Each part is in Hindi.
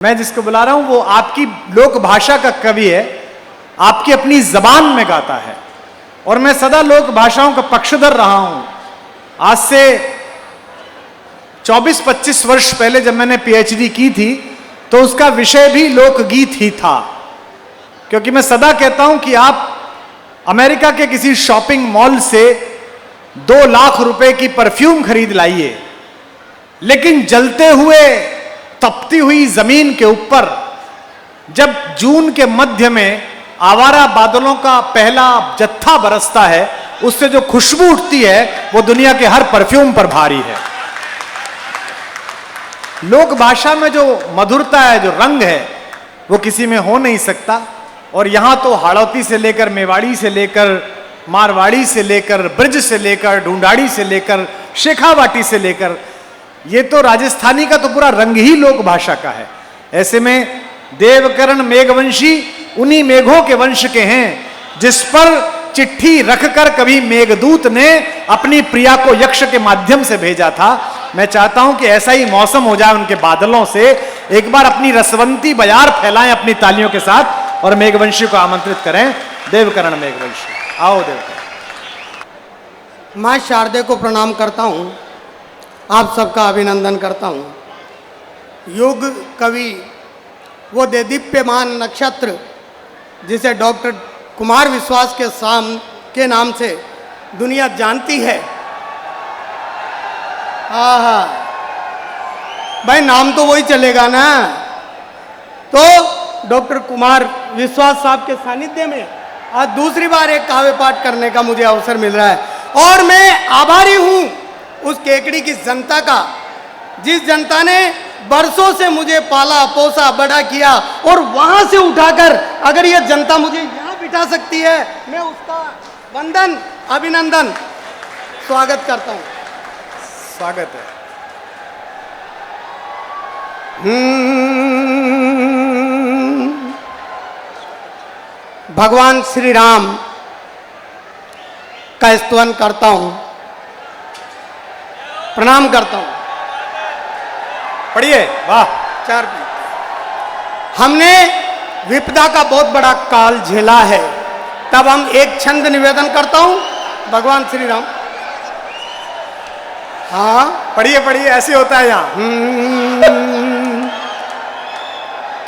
मैं जिसको बुला रहा हूं वो आपकी लोक भाषा का कवि है, आपकी अपनी जबान में गाता है। और मैं सदा लोक भाषाओं का पक्षधर रहा हूं। आज से 24-25 वर्ष पहले जब मैंने पीएचडी की थी तो उसका विषय भी लोकगीत ही था, क्योंकि मैं सदा कहता हूं कि आप अमेरिका के किसी शॉपिंग मॉल से 2 लाख रुपए की परफ्यूम खरीद लाइए, लेकिन जलते हुए तपती हुई जमीन के ऊपर जब जून के मध्य में आवारा बादलों का पहला जत्था बरसता है, उससे जो खुशबू उठती है वो दुनिया के हर परफ्यूम पर भारी है। लोक भाषा में जो मधुरता है, जो रंग है, वो किसी में हो नहीं सकता। और यहां तो हाड़ौती से लेकर, मेवाड़ी से लेकर, मारवाड़ी से लेकर, ब्रज से लेकर, ढूंढाड़ी से लेकर, शेखावाटी से लेकर, ये तो राजस्थानी का तो पूरा रंग ही लोक भाषा का है। ऐसे में देवकरण मेघवंशी उन्हीं मेघों के वंश के हैं जिस पर चिट्ठी रखकर कभी मेघदूत ने अपनी प्रिया को यक्ष के माध्यम से भेजा था। मैं चाहता हूं कि ऐसा ही मौसम हो जाए उनके बादलों से। एक बार अपनी रसवंती बयार फैलाएं अपनी तालियों के साथ और मेघवंशी को आमंत्रित करें। देवकरण मेघवंशी, आओ देवकरण। मां शारदे को प्रणाम करता हूं, आप सबका अभिनंदन करता हूं। युग कवि वो देदीप्यमान नक्षत्र जिसे डॉक्टर कुमार विश्वास के नाम से दुनिया जानती है। हाँ, भाई नाम तो वही चलेगा ना। तो डॉक्टर कुमार विश्वास साहब के सानिध्य में आज दूसरी बार एक काव्य पाठ करने का मुझे अवसर मिल रहा है और मैं आभारी हूं उस केकड़ी की जनता का, जिस जनता ने बरसों से मुझे पाला पोसा बड़ा किया, और वहां से उठाकर अगर यह जनता मुझे यहां बिठा सकती है, मैं उसका वंदन अभिनंदन स्वागत करता हूं। स्वागत है। भगवान श्री राम का स्तवन करता हूं, प्रणाम करता हूं। पढ़िए, वाह। 4 हमने विपदा का बहुत बड़ा काल झेला है, तब हम एक छंद निवेदन करता हूं। भगवान श्री राम, हाँ पढ़िए पढ़िए, ऐसे होता है यहाँ।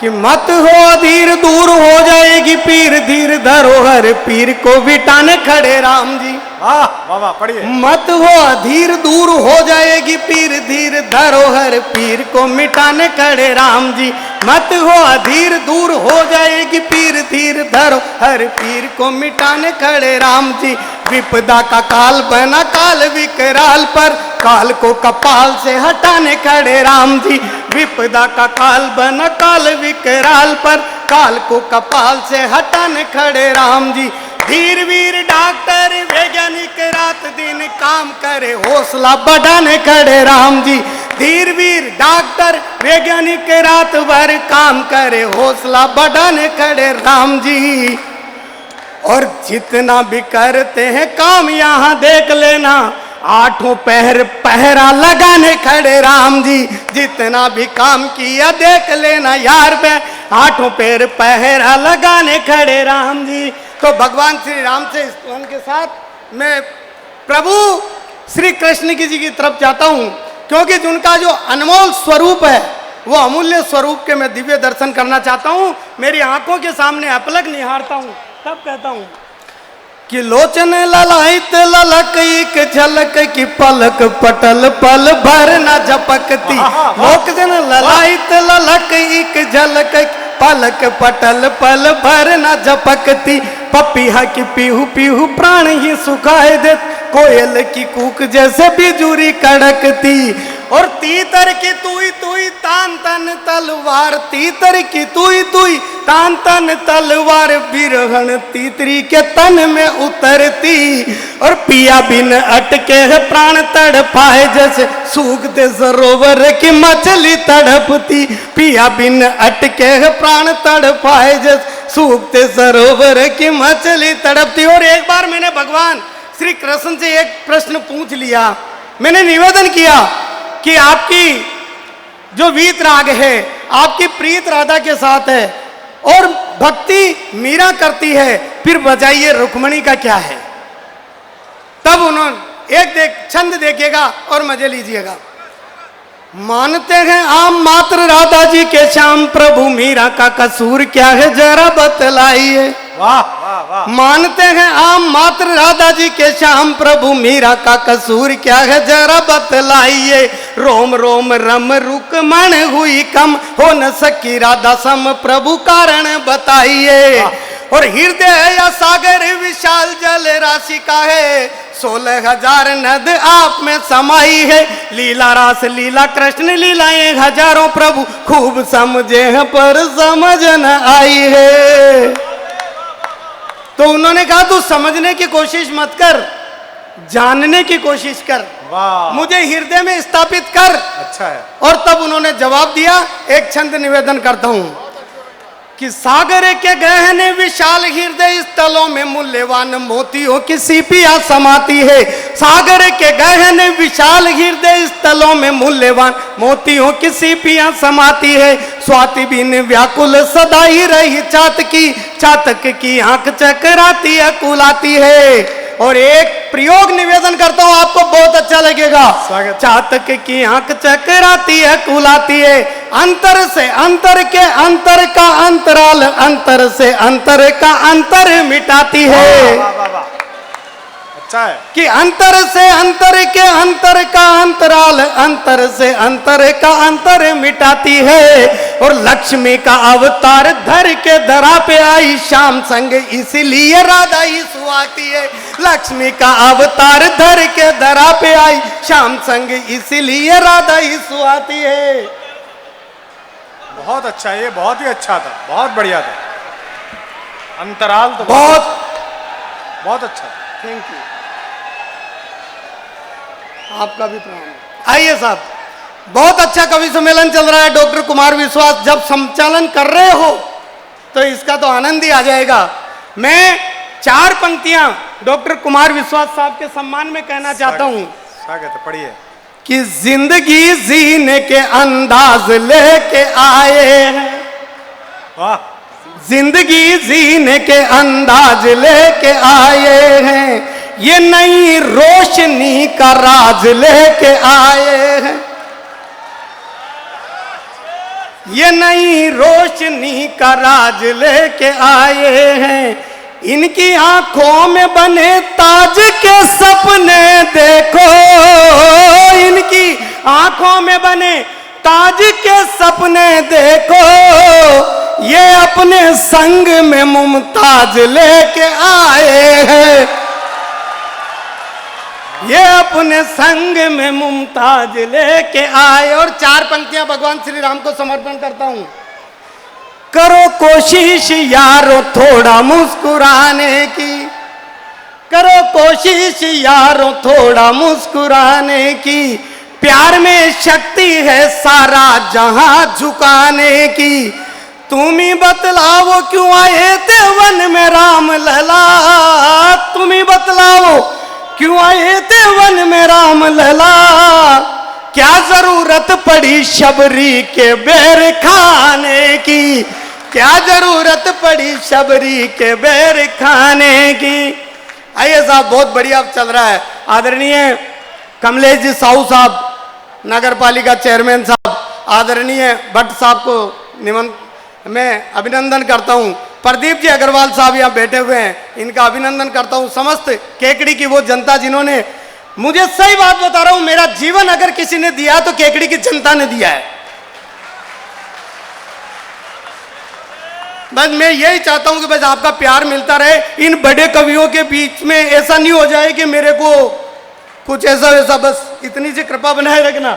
कि मत हो धीर दूर हो जाएगी पीर, धीर धरोहर पीर को बिटाने खड़े राम जी। वाह वाह वाह, पढ़िए। मत हो धीर दूर हो जाएगी पीर, धीर धरोहर पीर को मिटाने खड़े राम जी। मत हो धीर दूर हो जाएगी पीर, धीर धरोहर पीर को मिटाने खड़े राम जी। विपदा का काल बना काल विकराल पर, काल को कपाल से हटाने खड़े राम जी। विपदा का काल बना काल विकराल पर, काल को कपाल से हटाने खड़े राम जी। धीर वीर डॉक्टर वैज्ञानिक रात दिन काम करे, हौसला बढ़ाने खड़े राम जी। धीर वीर डॉक्टर वैज्ञानिक रात भर काम करे, हौसला बढ़ाने खड़े राम जी। और जितना भी करते हैं काम यहाँ देख लेना, 8 पहर पहरा लगाने खड़े राम जी। जितना भी काम किया देख लेना यार, मैं 8 पैर पहरा लगाने खड़े राम जी। तो भगवान श्री राम से स्तवन के साथ मैं प्रभु श्री कृष्ण जी की तरफ जाता हूँ, क्योंकि उनका जो अनमोल स्वरूप है वो अमूल्य स्वरूप के मैं दिव्य दर्शन करना चाहता हूँ। मेरी आंखों के सामने अपलक निहारता हूँ, तब कहता हूँ कि लोचन ललायत ललक एक झलक की पलक पटल पल भर न झपकती। लोचन ललायत ललक एक झलक पलक पटल पल भर न झपकती। पपीहा की पीहू पीहू प्राण ही सुखाए दे, कोयल की कूक जैसे बिजुरी कड़कती। और तीतर की तुई तुई तान तन तलवार, तीतर की तुई तुई तान तन तलवार, बिरहन तीतरी के तन में उतरती। और पिया बिन अटके है प्राण तड़पाए जैसे सूखते सरोवर की मछली तड़पती। पिया बिन अटके है प्राण तड़पाए जैसे सूखते सरोवर की मछली तड़पती। और एक बार मैंने भगवान श्री कृष्ण से एक प्रश्न पूछ लिया, मैंने निवेदन किया कि आपकी जो वीत राग है, आपकी प्रीत राधा के साथ है और भक्ति मीरा करती है, फिर बजाइए रुक्मणी का क्या है। तब उन्होंने एक छंद देखिएगा और मजे लीजिएगा। मानते हैं आम मात्र राधा जी के श्याम, प्रभु मीरा का कसूर क्या है जरा बतलाइए। वाह वाह वाह। मानते हैं आम मात्र राधा जी के श्याम, प्रभु मीरा का कसूर क्या है जरा बतलाइए। रोम रोम रम रुकमण हुई कम, हो न सकी राधा सम, प्रभु कारण बताइए। और हृदय या सागर विशाल जल राशि का है, 16,000 नद आप में समाई है। लीला रास लीला कृष्ण लीलाएं हजारों, प्रभु खूब समझे हैं पर समझ न आई है। तो उन्होंने कहा तू समझने की कोशिश मत कर, जानने की कोशिश कर, वाह, मुझे हृदय में स्थापित कर। अच्छा है। और तब उन्होंने जवाब दिया, एक छंद निवेदन करता हूं कि सागर के गहने विशाल हृदय स्थलों में मूल्यवान मोतियों की सीपियां समाती है। सागर के गहने विशाल हृदय स्थलों में मूल्यवान मोतियों की सीपियां समाती है। स्वाति बिन व्याकुल सदा ही रही चातकी, चातक की आंख चकराती है कुलाती है। और एक प्रयोग निवेदन करता हूं, आपको बहुत अच्छा लगेगा। चातक की आंख चकराती है कुलाती है, अंतर से अंतर के अंतर का अंतराल, अंतर से अंतर का अंतर मिटाती है। वाह वाह वाह, अच्छा है कि अंतर से अंतर के अंतर का अंतराल, अंतर से अंतर का अंतर मिटाती है। और लक्ष्मी का अवतार धर के धरा पे आई श्याम संग, इसलिए राधा ही सुहाती है। लक्ष्मी का अवतार धर के धरा पे आई श्याम संग, इसलिए राधा ही सुहाती है। बहुत अच्छा, ये बहुत ही अच्छा था, बहुत बढ़िया था। अंतराल तो बहुत बहुत अच्छा। थैंक यू, आपका भी प्रणाम। आइए साहब, बहुत अच्छा कवि सम्मेलन चल रहा है। डॉक्टर कुमार विश्वास जब संचालन कर रहे हो तो इसका तो आनंद ही आ जाएगा। मैं 4 पंक्तियां डॉक्टर कुमार विश्वास साहब के सम्मान में कहना चाहता हूं। स्वागत है, पढ़िए। कि जिंदगी जीने के अंदाज लेके आए हैं, वाह, जिंदगी जीने के अंदाज लेके आए हैं, ये नई रोशनी का राज लेके आए हैं, ये नई रोशनी का राज लेके आए हैं। इनकी आंखों में बने ताज के सपने देखो, इनकी आंखों में बने ताज के सपने देखो, ये अपने संग में मुमताज लेके आए हैं, ये अपने संग में मुमताज लेके आए। और 4 पंक्तियां भगवान श्री राम को समर्पण करता हूं। करो कोशिश यारो थोड़ा मुस्कुराने की, करो कोशिश यारो थोड़ा मुस्कुराने की, प्यार में शक्ति है सारा जहां झुकाने की। तुम ही बतलाओ क्यों आए थे वन में राम लला, तुम ही बतलाओ क्यों आए थे वन में राम लला, क्या जरूरत पड़ी शबरी के बेर खाने की, क्या जरूरत पड़ी शबरी के बेर खाने की। आइए साहब, बहुत बढ़िया चल रहा है। आदरणीय कमलेश जी साहू साहब, नगर पालिका चेयरमैन साहब, आदरणीय भट्ट साहब को मैं अभिनंदन करता हूं। प्रदीप जी अग्रवाल साहब यहाँ बैठे हुए हैं, इनका अभिनंदन करता हूं। समस्त केकड़ी की वो जनता जिन्होंने, मुझे सही बात बता रहा हूं, मेरा जीवन अगर किसी ने दिया तो केकड़ी की जनता ने दिया है। बस मैं यही चाहता हूं कि बस आपका प्यार मिलता रहे। इन बड़े कवियों के बीच में ऐसा नहीं हो जाए कि मेरे को कुछ ऐसा वैसा, बस इतनी सी कृपा बनाए रखना।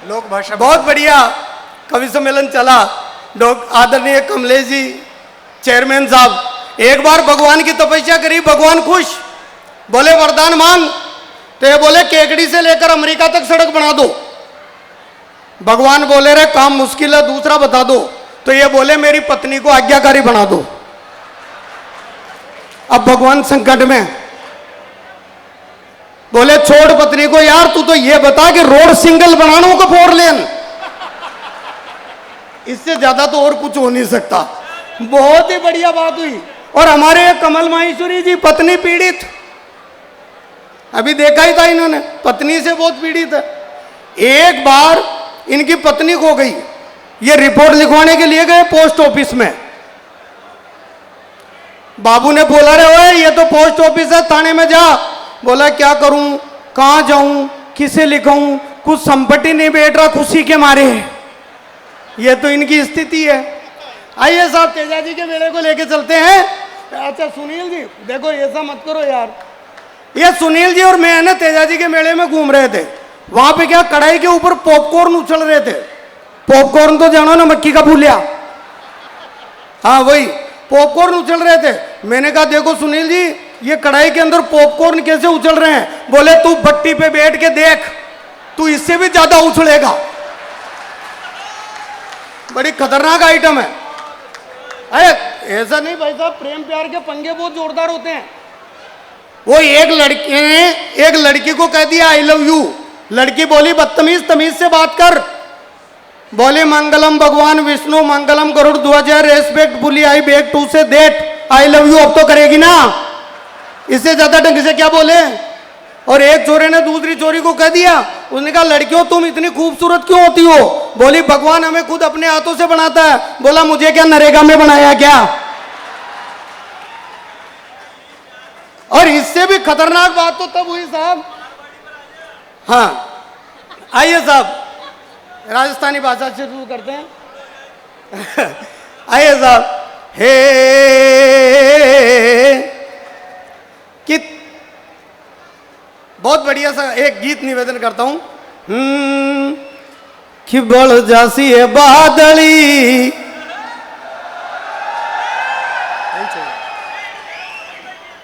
लोक भाषा बहुत बढ़िया कवि सम्मेलन चला। आदरणीय कमलेश जी चेयरमैन साहब, एक बार भगवान की तपस्या करी, भगवान खुश, बोले वरदान मांग, तो ये बोले केकड़ी से लेकर अमेरिका तक सड़क बना दो। भगवान बोले रे काम मुश्किल है, दूसरा बता दो। तो ये बोले मेरी पत्नी को आज्ञाकारी बना दो। अब भगवान संकट में, बोले छोड़ पत्नी को, यार तू तो ये बता कि रोड सिंगल बनाना को 4 लेन, इससे ज्यादा तो और कुछ हो नहीं सकता। बहुत ही बढ़िया बात हुई। और हमारे कमल माहेश्वरी जी पत्नी पीड़ित, अभी देखा ही था इन्होंने, पत्नी से बहुत पीड़ित है। एक बार इनकी पत्नी खो गई, ये रिपोर्ट लिखवाने के लिए गए पोस्ट ऑफिस में। बाबू ने बोला, रे ओए ये तो पोस्ट ऑफिस है, थाने में जा। बोला क्या करूं, कहां जाऊं, किसे लिखाऊं, कुछ संपत्ति नहीं बैठ रहा खुशी के मारे। ये तो इनकी स्थिति है। आइए साहब तेजा जी के मेले को लेके चलते हैं। अच्छा सुनील जी देखो, ऐसा मत करो यार। ये सुनील जी और मैं ना तेजा जी के मेले में घूम रहे थे। वहां पे क्या कढ़ाई के ऊपर पॉपकॉर्न उछल रहे थे। पॉपकॉर्न तो जानो ना, मक्की का फूलिया, हाँ वही पॉपकॉर्न उछल रहे थे। मैंने कहा देखो सुनील जी, ये कढ़ाई के अंदर पॉपकॉर्न कैसे उछल रहे हैं। बोले तू भट्टी पे बैठ के देख, तू इससे भी ज्यादा उछलेगा। बड़ी खतरनाक आइटम है। अरे ऐसा नहीं भाई साहब, प्रेम प्यार के पंगे बहुत जोरदार होते हैं। वो एक लड़के ने एक लड़की को कह दिया आई लव यू। लड़की बोली बदतमीज, तमीज से बात कर। बोले मंगलम भगवान विष्णु मंगलम गरुड़ ध्वज, respectfully I beg to say that I love you. अब तो करेगी ना, इससे ज्यादा ढंग से क्या बोले। और एक चोरे ने दूसरी चोरी को कह दिया, उसने कहा लड़कियों तुम इतनी खूबसूरत क्यों होती हो। बोली भगवान हमें खुद अपने हाथों से बनाता है। बोला मुझे क्या नरेगा में बनाया क्या। और इससे भी खतरनाक बात तो तब हुई साहब। हाँ आइए साहब, राजस्थानी भाषा से शुरू करते हैं। आइए साहब, हे कि बहुत बढ़िया सा एक गीत निवेदन करता हूं। कि बड़ जासी है बादली,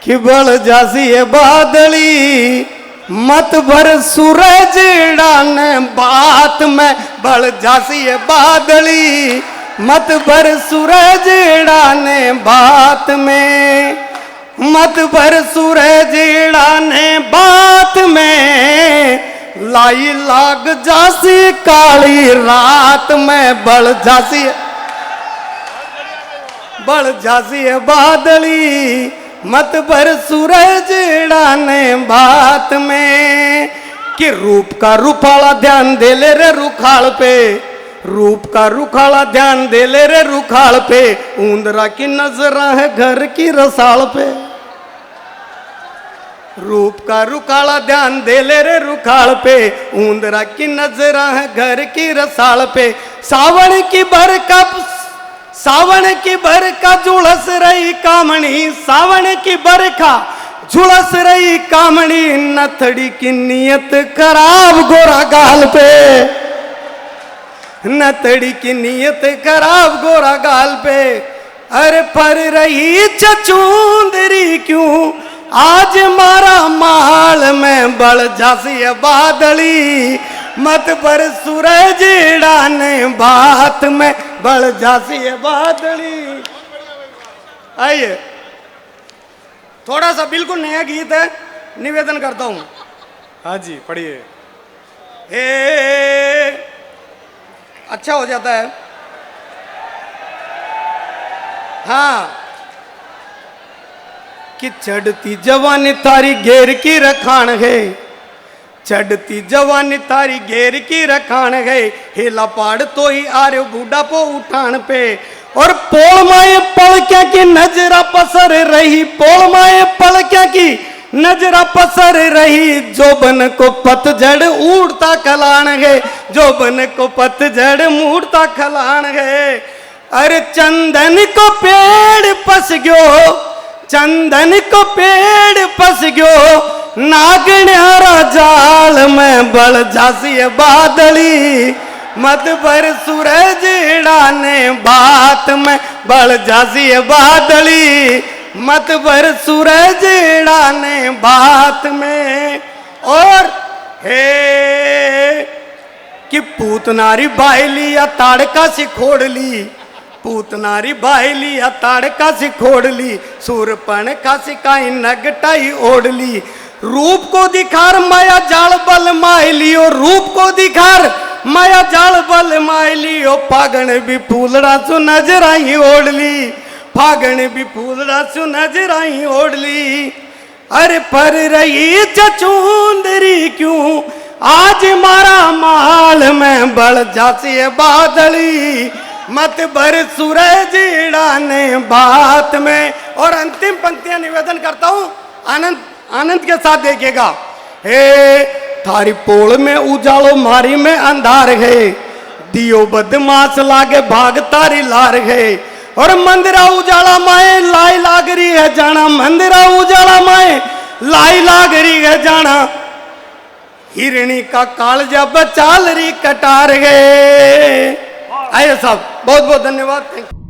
कि बड़ जासी है बादली, मत भर सूरज डाने बात में। बड़ जासी है बादली, मत भर सूरज डाने बात में। मत भर सूरज डाने बात में, लाई लाग जासी काली रात में। बड़ जासी है बादली, मत भर सूरज डाने बात में। कि रूप का रूपाला ध्यान दे ले रे रुखाल पे, रूप का रुखाला ध्यान दे ले रे रुखाल पे। ऊंदरा की नजरा है घर की रसाल पे। रूप का रुखाला ध्यान दे ले रे रुखाल पे। ऊंदरा की नजरा है घर की रसाल पे। सावन की बरखा झुलस रही कामणी। सावन की बरखा झुलस रही कामणी। नथड़ी की नियत खराब गोरा गाल पे। नथड़ी की नियत खराब गोरा गाल पे। अरे पर रही चचूंदरी क्यों आज मारा माल में। बड़ जासी है बादली, मत पर सूरज डाने बात में। बड़ जासी है बादली। आइए थोड़ा सा बिल्कुल नया गीत है, निवेदन करता हूं। हाँ जी पढ़िए। अच्छा हो जाता है। हाँ कि चढ़ती जवानी तारी घेर की रखान है। चढ़ती जवानी तारी घेर की रखान है। हेला पाड़ तो ही आ रहे बूढ़ा पो उठान पे। और पोल माए पलक्या की नजरा पसर रही। पोल माए पलक्या की नजरा पसर रही। जोबन को पतझड़ उड़ता खलान है। जोबन को पतझड़ मुड़ता खलान है। अरे चंदन को पेड़ पस गयो। चंदन को पेड़ पस गयो। नागण्यारा जाल में। बड़ जासी है बादली, मत भर सूरज डाने बात में। बड़ जासी है बादली, मत भर सूरज डाने बात में। और हे कि पूतनारी बाहली या ताड़का से खोड़ ली। पूतनारी बाहली या ताड़का से खोड़ ली। सूरपण का सिकाई नगटाई ओढ़ ली। रूप को दिखार माया जाल बल माहली। और रूप को दिखार माया जाल बल मायली ओ फागण भी फूलड़ा सु नजराई ओढ़ली फागण भी फूलड़ा सु नजराई ओढ़ली अरे पर रही चचूंदरी क्यों आज मारा माल में बढ़ जासी बादली मत भर सूरज ने बात में। और अंतिम पंक्तियां निवेदन करता हूं, आनंद आनंद के साथ देखिएगा। हे थारी पोल में उजालो मारी में अंधार है दियो बदमाश लागे भाग तारी लार है और मंदिरा उजाला माए लाई लागरी है जाना मंदिरा उजाला माए लाई लागरी है जाना हिरणी का कालजा बचाल री कटार गए। आइए साहब बहुत बहुत धन्यवाद। Thank you.